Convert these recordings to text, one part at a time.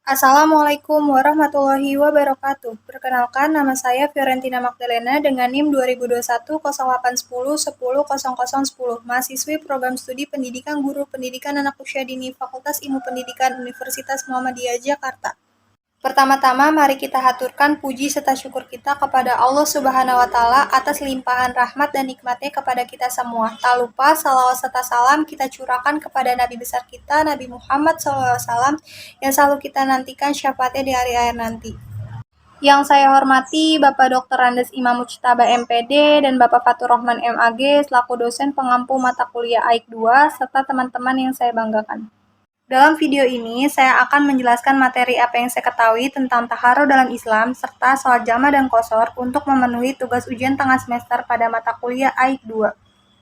Assalamualaikum warahmatullahi wabarakatuh. Perkenalkan, nama saya Fiorentina Magdalena dengan NIM 2021 0810 10 mahasiswi Program Studi Pendidikan Guru Pendidikan Anak Usia Dini Fakultas Ilmu Pendidikan Universitas Muhammadiyah Jakarta. Pertama-tama, mari kita haturkan puji serta syukur kita kepada Allah Subhanahu wa Ta'ala atas limpahan rahmat dan nikmatnya kepada kita semua. Tak lupa, salawat serta salam kita curahkan kepada Nabi besar kita, Nabi Muhammad SAW, yang selalu kita nantikan syafaatnya di hari akhir nanti. Yang saya hormati Bapak Dr. Andes Imam Mujtaba MPD dan Bapak Fatur Rahman MAG selaku dosen pengampu mata kuliah AIK 2 serta teman-teman yang saya banggakan. Dalam video ini, saya akan menjelaskan materi apa yang saya ketahui tentang taharah dalam Islam, serta sholat jamaah dan qashar untuk memenuhi tugas ujian tengah semester pada mata kuliah AIK 2.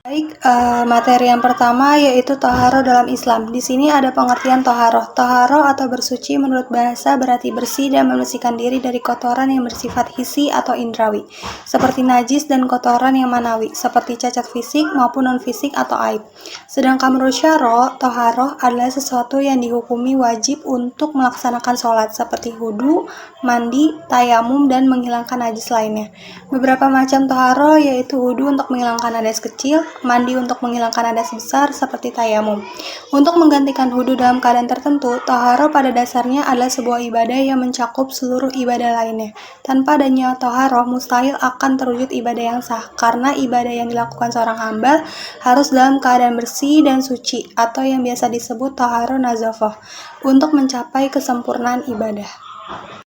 Baik, materi yang pertama yaitu taharah dalam Islam. Di sini ada pengertian taharah. Taharah atau bersuci menurut bahasa berarti bersih dan membersihkan diri dari kotoran yang bersifat hissi atau indrawi, seperti najis, dan kotoran yang manawi, seperti cacat fisik maupun non-fisik atau aib. Sedangkan menurut syara, taharah adalah sesuatu yang dihukumi wajib untuk melaksanakan sholat, seperti wudu, mandi, tayamum, dan menghilangkan najis lainnya. Beberapa macam taharah yaitu wudu untuk menghilangkan hadas kecil, mandi untuk menghilangkan hadas besar seperti tayamum. Untuk menggantikan wudu dalam keadaan tertentu, taharah pada dasarnya adalah sebuah ibadah yang mencakup seluruh ibadah lainnya. Tanpa adanya taharah, mustahil akan terwujud ibadah yang sah, karena ibadah yang dilakukan seorang hamba harus dalam keadaan bersih dan suci, atau yang biasa disebut taharah nazafah, untuk mencapai kesempurnaan ibadah.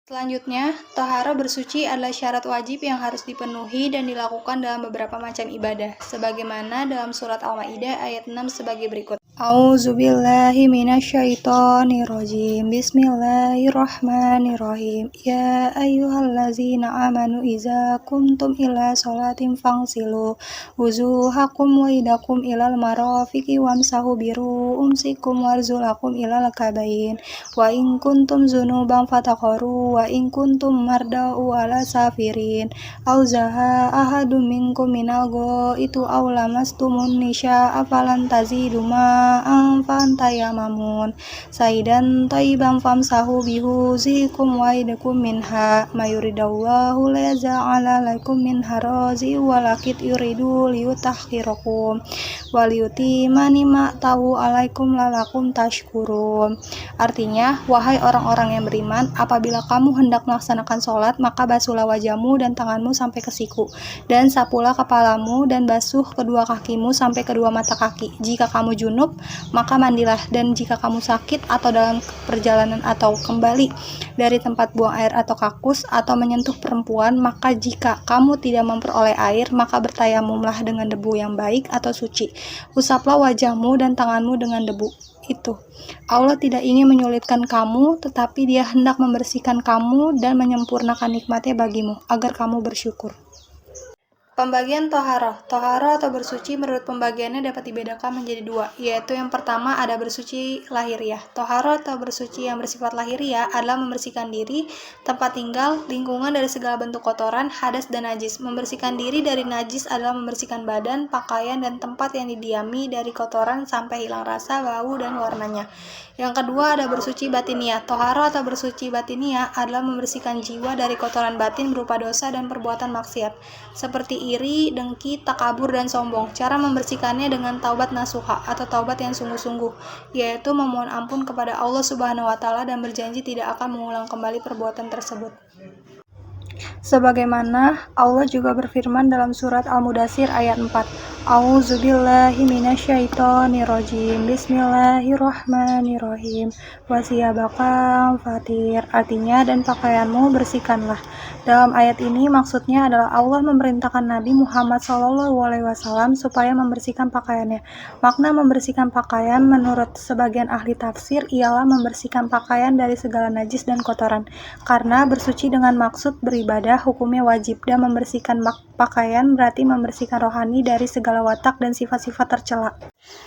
Selanjutnya, taharah bersuci adalah syarat wajib yang harus dipenuhi dan dilakukan dalam beberapa macam ibadah, sebagaimana dalam surat Al-Maidah ayat 6 sebagai berikut. A'udzubillahi minasyaitonirrajim. Bismillahirrahmanirrahim. Ya ayyuhallazina amanu iza kumtum ila sholatin fangsilu wujuhakum wa idakum ilal marafiqi wamsahu biru'umsikum warzulakum ilal kabain wa in kuntum zunuban fatakharu wa in kuntum marda'u ala safirin aw zaha ahadum minkum minal itu aw lamastumun nisha afalan tazidu fantayamamun saidan tayyiban famsahu bihuzikum wa idakum minha mayuridallahu liyaja'ala lakum min harazi walakit yuridu liyutakhirakum waliyutima ni'matahu alaikum lalakum tashkurun. Artinya, wahai orang-orang yang beriman, apabila kamu hendak melaksanakan sholat, maka basuhlah wajahmu dan tanganmu sampai ke siku, dan sapulah kepalamu dan basuh kedua kakimu sampai kedua mata kaki. Jika kamu junub, maka mandilah, dan jika kamu sakit atau dalam perjalanan atau kembali dari tempat buang air atau kakus atau menyentuh perempuan, maka jika kamu tidak memperoleh air, maka bertayamumlah dengan debu yang baik atau suci. Usaplah wajahmu dan tanganmu dengan debu itu. Allah tidak ingin menyulitkan kamu, tetapi Dia hendak membersihkan kamu dan menyempurnakan nikmatnya bagimu, agar kamu bersyukur. Pembagian toharoh. Toharoh atau bersuci menurut pembagiannya dapat dibedakan menjadi dua, yaitu yang pertama ada bersuci lahiriah. Toharoh atau bersuci yang bersifat lahiriah adalah membersihkan diri, tempat tinggal, lingkungan dari segala bentuk kotoran, hadas, dan najis. Membersihkan diri dari najis adalah membersihkan badan, pakaian, dan tempat yang didiami dari kotoran sampai hilang rasa, bau, dan warnanya. Yang kedua ada bersuci batiniah. Toharoh atau bersuci batiniah adalah membersihkan jiwa dari kotoran batin berupa dosa dan perbuatan maksiat, seperti iri, dengki, takabur, dan sombong. Cara membersihkannya dengan taubat nasuha atau taubat yang sungguh-sungguh, yaitu memohon ampun kepada Allah Subhanahu wa Ta'ala dan berjanji tidak akan mengulang kembali perbuatan tersebut. Sebagaimana Allah juga berfirman dalam surat Al-Mudaththir ayat 4. A'udzubillahi minasyaitonirrajim. Bismillahirrahmanirrahim. Wasiyabaka fatir. Artinya, dan pakaianmu bersihkanlah. Dalam ayat ini maksudnya adalah Allah memerintahkan Nabi Muhammad SAW supaya membersihkan pakaiannya. Makna membersihkan pakaian menurut sebagian ahli tafsir ialah membersihkan pakaian dari segala najis dan kotoran. Karena bersuci dengan maksud beribadah hukumnya wajib, dan membersihkan pakaian berarti membersihkan rohani dari segala watak dan sifat-sifat tercela.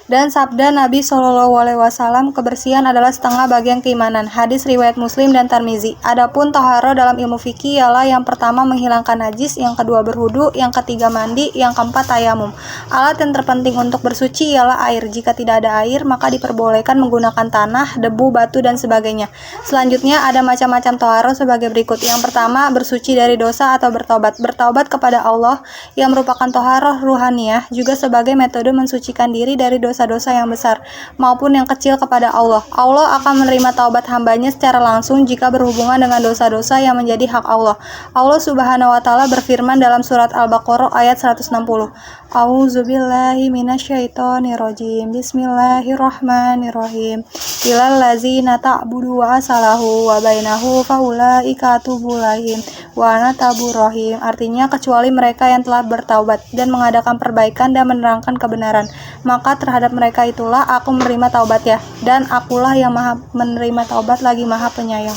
Dan sabda Nabi SAW, kebersihan adalah setengah bagian keimanan. Hadis riwayat Muslim dan Tirmizi. Adapun toharo dalam ilmu fikih ialah yang pertama menghilangkan najis, yang kedua berwudu, yang ketiga mandi, yang keempat tayamum. Alat yang terpenting untuk bersuci ialah air. Jika tidak ada air, maka diperbolehkan menggunakan tanah, debu, batu, dan sebagainya. Selanjutnya ada macam-macam toharo sebagai berikut. Yang pertama, bersuci dari dosa atau bertaubat. Bertaubat kepada Allah yang merupakan toharo ruhaniyah juga sebagai metode mensucikan diri dari dosa-dosa yang besar maupun yang kecil kepada Allah. Allah akan menerima taubat hambanya secara langsung jika berhubungan dengan dosa-dosa yang menjadi hak Allah. Allah Subhanahu wa taala berfirman dalam surat Al-Baqarah ayat 160. A'udzubillahi minasyaitonirrajim. Bismillahirrahmanirrahim. Ilal ladzina ta'budu wa asalahu wa bainahu faulaika atubu lahim wa ana tabur rahim. Artinya, kecuali mereka yang telah bertaubat dan mengadakan perbaikan dan menerangkan kebenaran, maka terhadap mereka itulah aku menerima taubat ya, dan akulah yang maha menerima taubat lagi maha penyayang.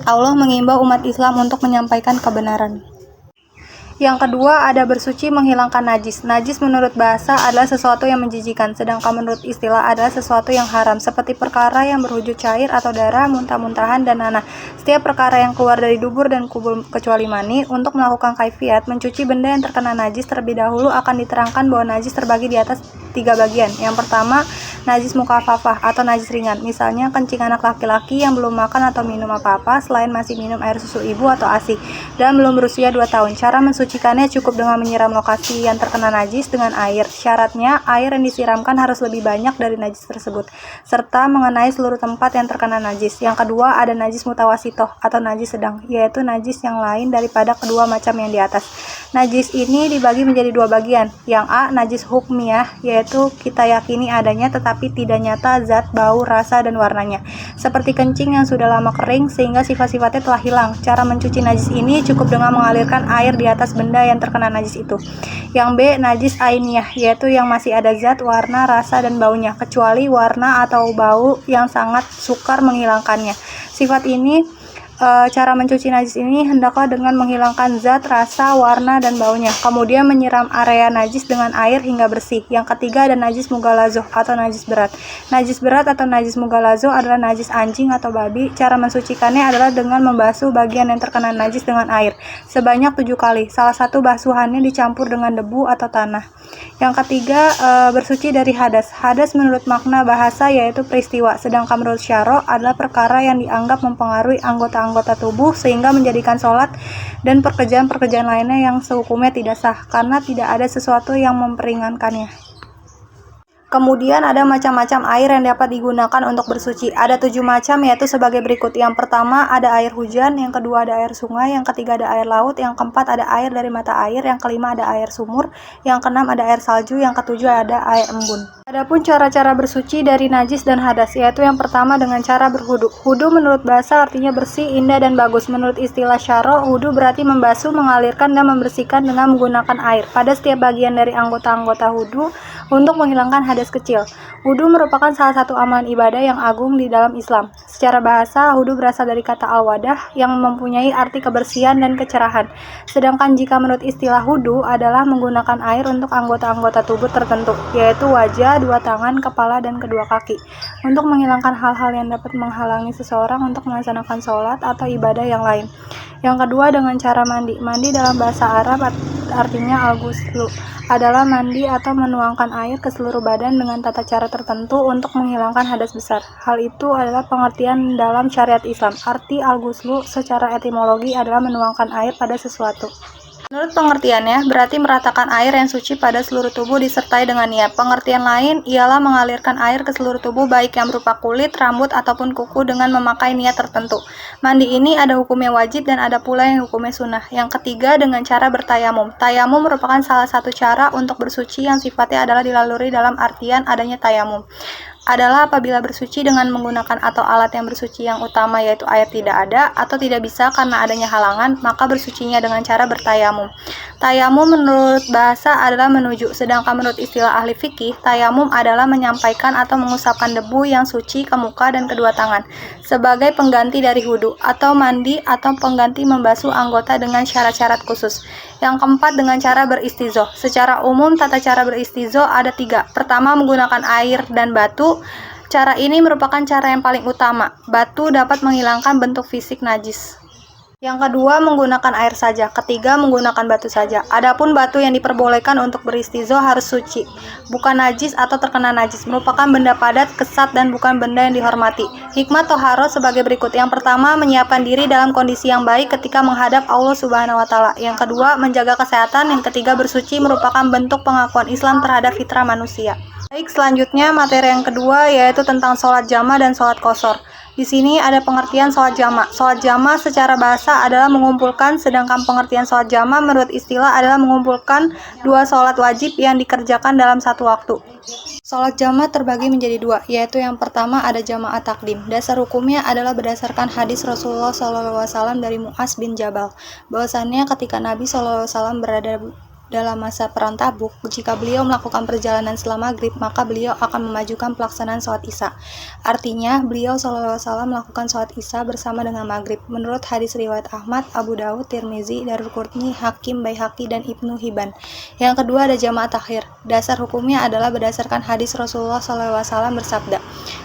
Allah mengimbau umat Islam untuk menyampaikan kebenaran. Yang kedua ada bersuci menghilangkan najis. Najis menurut bahasa adalah sesuatu yang menjijikan, sedangkan menurut istilah adalah sesuatu yang haram, seperti perkara yang berwujud cair atau darah, muntah-muntahan, dan nanah. Setiap perkara yang keluar dari dubur dan kubur kecuali mani. Untuk melakukan kaifiat mencuci benda yang terkena najis terlebih dahulu akan diterangkan bahwa najis terbagi di atas 3 bagian. Yang pertama, najis mukafafah atau najis ringan. Misalnya kencing anak laki-laki yang belum makan atau minum apa-apa selain masih minum air susu ibu atau ASI dan belum berusia 2 tahun. Cara mensucikannya cukup dengan menyiram lokasi yang terkena najis dengan air. Syaratnya, air yang disiramkan harus lebih banyak dari najis tersebut, serta mengenai seluruh tempat yang terkena najis. Yang kedua, ada najis mutawasitoh atau najis sedang, yaitu najis yang lain daripada kedua macam yang di atas. Najis ini dibagi menjadi 2 bagian. Yang A, najis hukmiyah, yaitu kita yakini adanya tetapi tidak nyata zat, bau, rasa, dan warnanya. Seperti kencing yang sudah lama kering sehingga sifat-sifatnya telah hilang. Cara mencuci najis ini cukup dengan mengalirkan air di atas benda yang terkena najis itu. Yang B, najis ainiyah, yaitu yang masih ada zat, warna, rasa, dan baunya, kecuali warna atau bau yang sangat sukar menghilangkannya. Sifat ini cara mencuci najis ini hendaklah dengan menghilangkan zat, rasa, warna, dan baunya. Kemudian menyiram area najis dengan air hingga bersih. Yang ketiga ada najis mughalazoh atau najis berat. Najis berat atau najis mughalazoh adalah najis anjing atau babi. Cara mensucikannya adalah dengan membasuh bagian yang terkena najis dengan air sebanyak 7 kali. Salah satu basuhannya dicampur dengan debu atau tanah. Yang ketiga, bersuci dari hadas. Hadas menurut makna bahasa yaitu peristiwa, sedangkan menurut syara' adalah perkara yang dianggap mempengaruhi anggota-anggota tubuh sehingga menjadikan sholat dan pekerjaan-pekerjaan lainnya yang sehukumnya tidak sah, karena tidak ada sesuatu yang memperingankannya. Kemudian ada macam-macam air yang dapat digunakan untuk bersuci. Ada 7 macam, yaitu sebagai berikut. Yang pertama ada air hujan, yang kedua ada air sungai, yang ketiga ada air laut, yang keempat ada air dari mata air, yang kelima ada air sumur, yang keenam ada air salju, yang ketujuh ada air embun. Adapun cara-cara bersuci dari najis dan hadas, yaitu yang pertama dengan cara berhudu. Hudu menurut bahasa artinya bersih, indah, dan bagus. Menurut istilah syara', hudu berarti membasuh, mengalirkan, dan membersihkan dengan menggunakan air pada setiap bagian dari anggota-anggota hudu untuk menghilangkan hadas kecil. Wudu merupakan salah satu amalan ibadah yang agung di dalam Islam. Secara bahasa, wudu berasal dari kata al-wadah yang mempunyai arti kebersihan dan kecerahan. Sedangkan jika menurut istilah wudu adalah menggunakan air untuk anggota-anggota tubuh tertentu, yaitu wajah, 2 tangan, kepala, dan kedua kaki, untuk menghilangkan hal-hal yang dapat menghalangi seseorang untuk melaksanakan sholat atau ibadah yang lain. Yang kedua dengan cara mandi. Mandi dalam bahasa Arab artinya al-ghuslu, adalah mandi atau menuangkan air ke seluruh badan dengan tata cara tertentu untuk menghilangkan hadas besar. Hal itu adalah pengertian dalam syariat Islam. Arti al-ghuslu secara etimologi adalah menuangkan air pada sesuatu. Menurut pengertiannya, berarti meratakan air yang suci pada seluruh tubuh disertai dengan niat. Pengertian lain ialah mengalirkan air ke seluruh tubuh baik yang berupa kulit, rambut, ataupun kuku dengan memakai niat tertentu. Mandi ini ada hukumnya wajib dan ada pula yang hukumnya sunnah. Yang ketiga dengan cara bertayamum. Tayamum merupakan salah satu cara untuk bersuci yang sifatnya adalah dilaluri dalam artian adanya tayamum. adalah apabila bersuci dengan menggunakan atau alat yang bersuci yang utama yaitu air tidak ada atau tidak bisa karena adanya halangan, maka bersucinya dengan cara bertayamum. Tayamum menurut bahasa adalah menuju, sedangkan menurut istilah ahli fikih, tayamum adalah menyampaikan atau mengusapkan debu yang suci ke muka dan kedua tangan sebagai pengganti dari wudu atau mandi atau pengganti membasuh anggota dengan syarat-syarat khusus. Yang keempat, dengan cara beristizoh. Secara umum, tata cara beristizoh ada 3. Pertama, menggunakan air dan batu. Cara ini merupakan cara yang paling utama. Batu dapat menghilangkan bentuk fisik najis. Yang kedua, menggunakan air saja. Ketiga, menggunakan batu saja. Adapun batu yang diperbolehkan untuk beristizoh harus suci, bukan najis atau terkena najis, merupakan benda padat, kesat, dan bukan benda yang dihormati. Hikmah toharoh sebagai berikut. Yang pertama, menyiapkan diri dalam kondisi yang baik ketika menghadap Allah Subhanahu wa Ta'ala. Yang kedua, menjaga kesehatan. Yang ketiga, bersuci merupakan bentuk pengakuan Islam terhadap fitrah manusia. Baik, selanjutnya materi yang kedua yaitu tentang sholat jama dan sholat qashar. Di sini ada pengertian sholat jama. Sholat jama secara bahasa adalah mengumpulkan, sedangkan pengertian sholat jama menurut istilah adalah mengumpulkan 2 sholat wajib yang dikerjakan dalam satu waktu. Sholat jama terbagi menjadi 2, yaitu yang pertama ada jamaah takdim. Dasar hukumnya adalah berdasarkan hadis Rasulullah SAW dari Mu'az bin Jabal, bahwasannya ketika Nabi SAW berada dalam masa perang Tabuk, jika beliau melakukan perjalanan setelah maghrib, maka beliau akan memajukan pelaksanaan sholat isya. Artinya, beliau SAW melakukan sholat isya bersama dengan maghrib. Menurut hadis riwayat Ahmad, Abu Dawud, Tirmizi, Daruqutni, Hakim, Baihaqi, dan Ibnu Hibban. Yang kedua ada jamaah takhir. Dasar hukumnya adalah berdasarkan hadis Rasulullah SAW bersabda.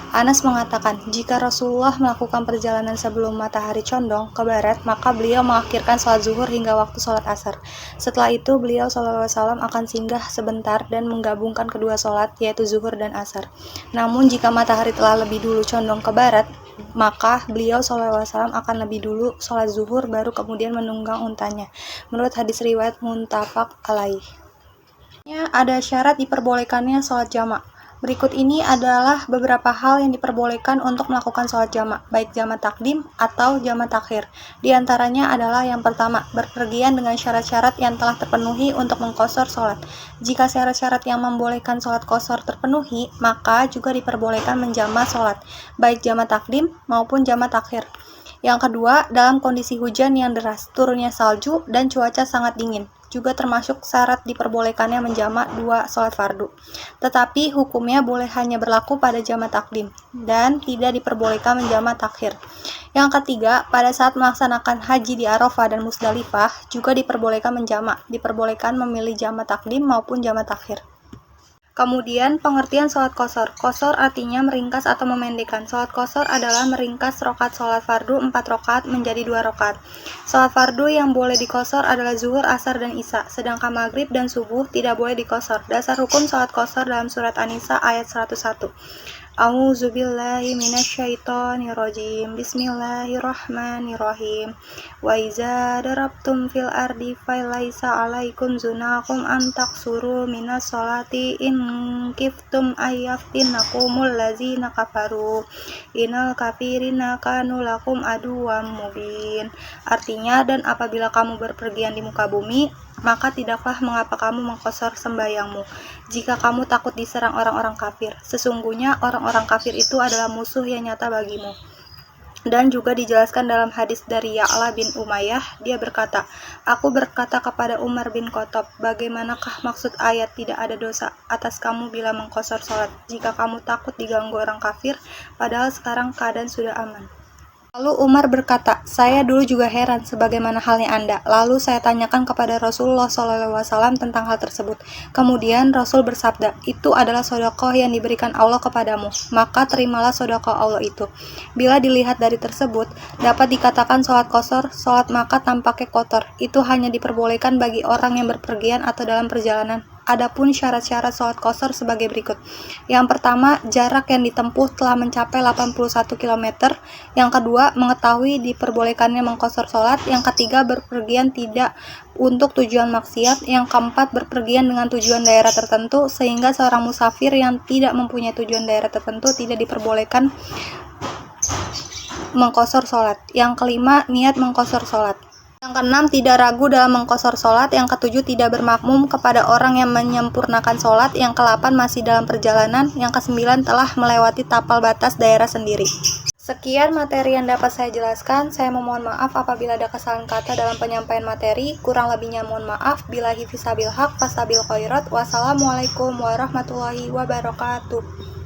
Anas mengatakan, jika Rasulullah melakukan perjalanan sebelum matahari condong ke barat, maka beliau mengakhirkan sholat zuhur hingga waktu sholat asar. Setelah itu, beliau SAW akan singgah sebentar dan menggabungkan kedua sholat, yaitu zuhur dan asar. Namun, jika matahari telah lebih dulu condong ke barat, maka beliau SAW akan lebih dulu sholat zuhur, baru kemudian menunggang untanya. Menurut hadis riwayat muttafaq alaih. Ada syarat diperbolehkannya sholat jama'. Berikut ini adalah beberapa hal yang diperbolehkan untuk melakukan sholat jama', baik jama' takdim atau jama' takhir. Di antaranya adalah yang pertama, berpergian dengan syarat-syarat yang telah terpenuhi untuk mengqashar sholat. Jika syarat-syarat yang membolehkan sholat qashar terpenuhi, maka juga diperbolehkan menjama' sholat, baik jama' takdim maupun jama' takhir. Yang kedua, dalam kondisi hujan yang deras, turunnya salju, dan cuaca sangat dingin. Juga termasuk syarat diperbolehkannya menjama' 2 sholat fardu. Tetapi hukumnya boleh hanya berlaku pada jama' takdim dan tidak diperbolehkan menjama' takhir. Yang ketiga, pada saat melaksanakan haji di Arafah dan Musdalifah juga diperbolehkan menjama', diperbolehkan memilih jama' takdim maupun jama' takhir. Kemudian pengertian sholat qashar. Qashar artinya meringkas atau memendekkan. Sholat qashar adalah meringkas rokat sholat fardu 4 rokat menjadi 2 rokat. Sholat fardu yang boleh diqashar adalah zuhur, asar, dan isya. Sedangkan maghrib dan subuh tidak boleh diqashar. Dasar hukum sholat qashar dalam surat An-Nisa ayat 101. A'udzubillahi minasyaitonirrajim. Bismillahirrahmanirrahim. Wa iza darabtum fil ardi falaisa 'alaikum junahum an taqsuru minas sholati in kiftum ayyaftinakumul ladzina kafaru. Innal kafirina kanu lakum aduwwam mubin. Artinya, dan apabila kamu berpergian di muka bumi, maka tidaklah mengapa kamu mengqashar sembahyangmu jika kamu takut diserang orang-orang kafir. Sesungguhnya orang-orang kafir itu adalah musuh yang nyata bagimu. Dan juga dijelaskan dalam hadis dari Ya'la bin Umayyah, dia berkata, aku berkata kepada Umar bin Khattab, bagaimanakah maksud ayat tidak ada dosa atas kamu bila mengqashar sholat, jika kamu takut diganggu orang kafir, padahal sekarang keadaan sudah aman. Lalu Umar berkata, saya dulu juga heran sebagaimana halnya Anda. Lalu saya tanyakan kepada Rasulullah SAW tentang hal tersebut. Kemudian Rasul bersabda, itu adalah sedekah yang diberikan Allah kepadamu, maka terimalah sedekah Allah itu. Bila dilihat dari tersebut, dapat dikatakan sholat qashar, sholat maka tampaknya kotor. Itu hanya diperbolehkan bagi orang yang berpergian atau dalam perjalanan. Adapun syarat-syarat sholat qashar sebagai berikut. Yang pertama, jarak yang ditempuh telah mencapai 81 km. Yang kedua, mengetahui diperbolehkannya mengqashar sholat. Yang ketiga, berpergian tidak untuk tujuan maksiat. Yang keempat, berpergian dengan tujuan daerah tertentu, sehingga seorang musafir yang tidak mempunyai tujuan daerah tertentu tidak diperbolehkan mengqashar sholat. Yang kelima, niat mengqashar sholat. Yang keenam, tidak ragu dalam mengqashar sholat. Yang ketujuh, tidak bermakmum kepada orang yang menyempurnakan sholat. Yang ke-8, masih dalam perjalanan. Yang ke-9, telah melewati tapal batas daerah sendiri. Sekian materi yang dapat saya jelaskan. Saya memohon maaf apabila ada kesalahan kata dalam penyampaian materi. Kurang lebihnya mohon maaf. Billahi fisabil haq, fasabil khairat. Wassalamualaikum warahmatullahi wabarakatuh.